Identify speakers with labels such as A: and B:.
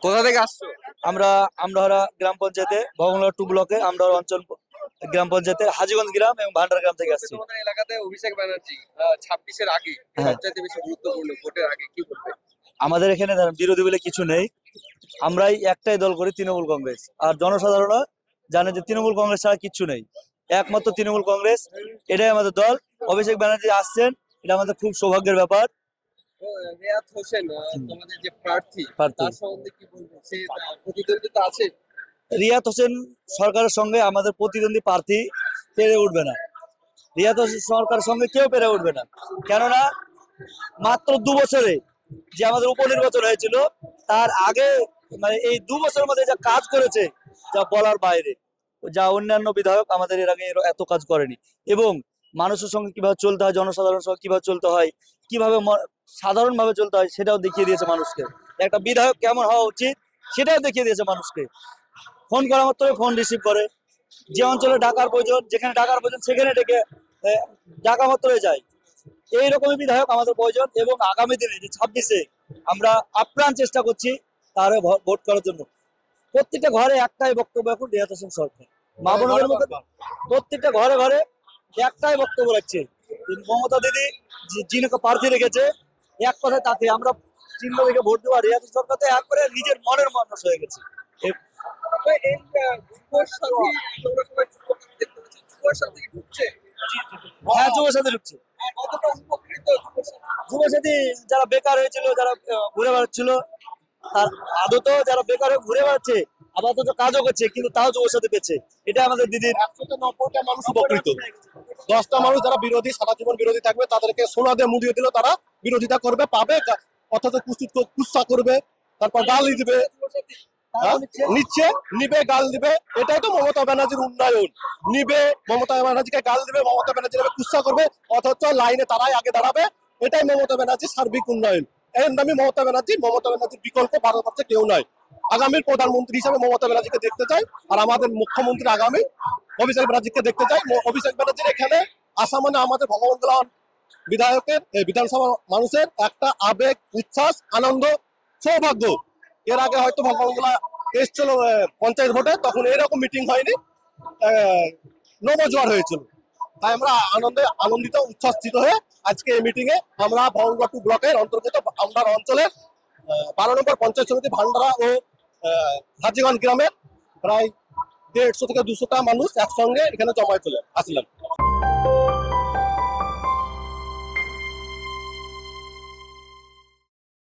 A: কোথা থেকে আসছো?
B: আমরা আমরাহারা গ্রাম পঞ্চায়েতে ভগনগর 2 ব্লকে আমরাহারা অঞ্চল গ্রাম পঞ্চায়েতের হাজীগঞ্জ গ্রাম এবং ভান্ডার গ্রাম থেকে আসছি।
A: তোমাদের এলাকাতে অভিষেক ব্যানার্জি 26-এর আগে
B: হ্যাঁ।
A: সবচাইতে বেশি গুরুত্বপূর্ণ ভোটের আগে কি বলবে?
B: আমাদের এখানে ধরেন বিরোধী বলে কিছু নেই, আমরাই একটাই দল করি, তৃণমূল কংগ্রেস। আর জনসাধারণ জানে যে তৃণমূল কংগ্রেস ছাড়া কিচ্ছু নেই, একমাত্র তৃণমূল কংগ্রেস, এটাই আমাদের দল। অভিষেক ব্যানার্জি আসছেন, এটা আমাদের খুব সৌভাগ্যের ব্যাপার।
A: রিয়াদ হোসেন তোমাদের যে প্রার্থী
B: প্রার্থী।
A: তার সম্বন্ধে কি বলবে? সে প্রতিদ্বন্দ্বিতা আছে?
B: রিয়াদ হোসেন সরকারের সঙ্গে আমাদের প্রতিদ্বন্দ্বী প্রার্থী পেরে উঠবে না। রিয়াদ হোসেন সরকারের সঙ্গে কেউ পেরে উঠবে না, কেননা মাত্র 2 বছরে যে আমাদের উপনির্বাচন হয়েছিল, তার আগে মানে এই 2 বছরের মধ্যে যা কাজ করেছে, যা বলার বাইরে। যা অন্যান্য বিধায়ক আমাদের এর আগে এত কাজ করেনি। এবং মানুষের সঙ্গে কিভাবে চলতে হয়, জনসাধারণের সঙ্গে কিভাবে চলতে হয়, কিভাবে সাধারণভাবে চলতে হয়, সেটাও দেখিয়ে দিয়েছে মানুষকে। একটা বিধায়ক কেমন হওয়া উচিত সেটাও দেখিয়ে দিয়েছে মানুষকে। ফোন করা মাত্রই ফোন রিসিভ করে, যে অঞ্চলে ডাকার প্রয়োজন, যেখানে ডাকার প্রয়োজন সেখানে ডেকে ডাকা মাত্রই যায়। এইরকমই বিধায়ক আমাদের প্রয়োজন। এবং আগামী দিনে যে 26-এ আমরা আপ্রাণ চেষ্টা করছি তার ভোট করার জন্য। প্রত্যেকটা ঘরে একটাই বক্তব্য এখন রিয়াদ হোসেন সরকার, মা বোনদের মধ্যে প্রত্যেকটা ঘরে ঘরে একটাই বক্তব্য রাখছে, মমতা দিদি যিনি প্রার্থী রেখেছে, এক কথায় তাতে আমরা চিহ্ন দেখে ভোট দেবো। রিয়াদ হোসেন সরকার তো একবারে নিজের মনের মানুষ হয়ে গেছে। হ্যাঁ, যুবসাথী ঢুকছে। যুবসাথী যারা বেকার হয়েছিল, যারা ঘুরে বেড়াচ্ছিল, তার আদত যারা বেকার হয়ে ঘুরে বেড়াচ্ছে, আপাতত কাজও করছে, কিন্তু তাও যুবসাথী পেয়েছে। এটা আমাদের দিদির
C: 190টা মানুষ উপকৃত। 10টা মানুষ যারা বিরোধী, সারা জীবন বিরোধী থাকবে, তাদেরকে সোনা দিয়ে মুড়িয়ে দিল, তারা বিরোধিতা করবে, পাবে, অথচ কুৎসা করবে, তারপর গালি দিবে, নিচ্ছে, নিবে, গাল দিবে। এটাই তো মমতা ব্যানার্জির উন্নয়ন। নিবে, মমতা ব্যানার্জিকে গাল দিবে, মমতা ব্যানার্জি কুৎসা করবে, অথচ লাইনে তারাই আগে দাঁড়াবে। এটাই মমতা ব্যানার্জির সার্বিক উন্নয়ন। এর নামই মমতা ব্যানার্জির বিকল্প ভারতবর্ষে কেউ নয়। আগামীর প্রধানমন্ত্রী হিসেবে মমতা ব্যানার্জিকে দেখতে চাই, আর আমাদের মুখ্যমন্ত্রী আগামী অভিষেক ব্যানার্জিকে দেখতে চাই। অভিষেক ব্যানার্জির এখানে আসা মানে আমাদের ভগবান বিধায়কের, বিধানসভা মানুষের একটা আবেগ, উচ্ছ্বাস, আনন্দ, সৌভাগ্য। এর আগে হয়তো ভগবানগুলা এসছিল পঞ্চায়েত ভোটে, তখন এরকম মিটিং হয়নি, নবজোয়ার হয়েছিল। তাই আমরা আনন্দিত, উচ্ছ্বাসিত হয়ে আজকে এই মিটিং এ আমরা ভগবান 2 ব্লকের অন্তর্গত আমরা অঞ্চলের 12 নম্বর পঞ্চায়েত সমিতি ভান্ডারা ও হাজীগঞ্জ গ্রামের প্রায় 150 থেকে 200টা মানুষ একসঙ্গে এখানে জমায়েত হয়ে আসলাম।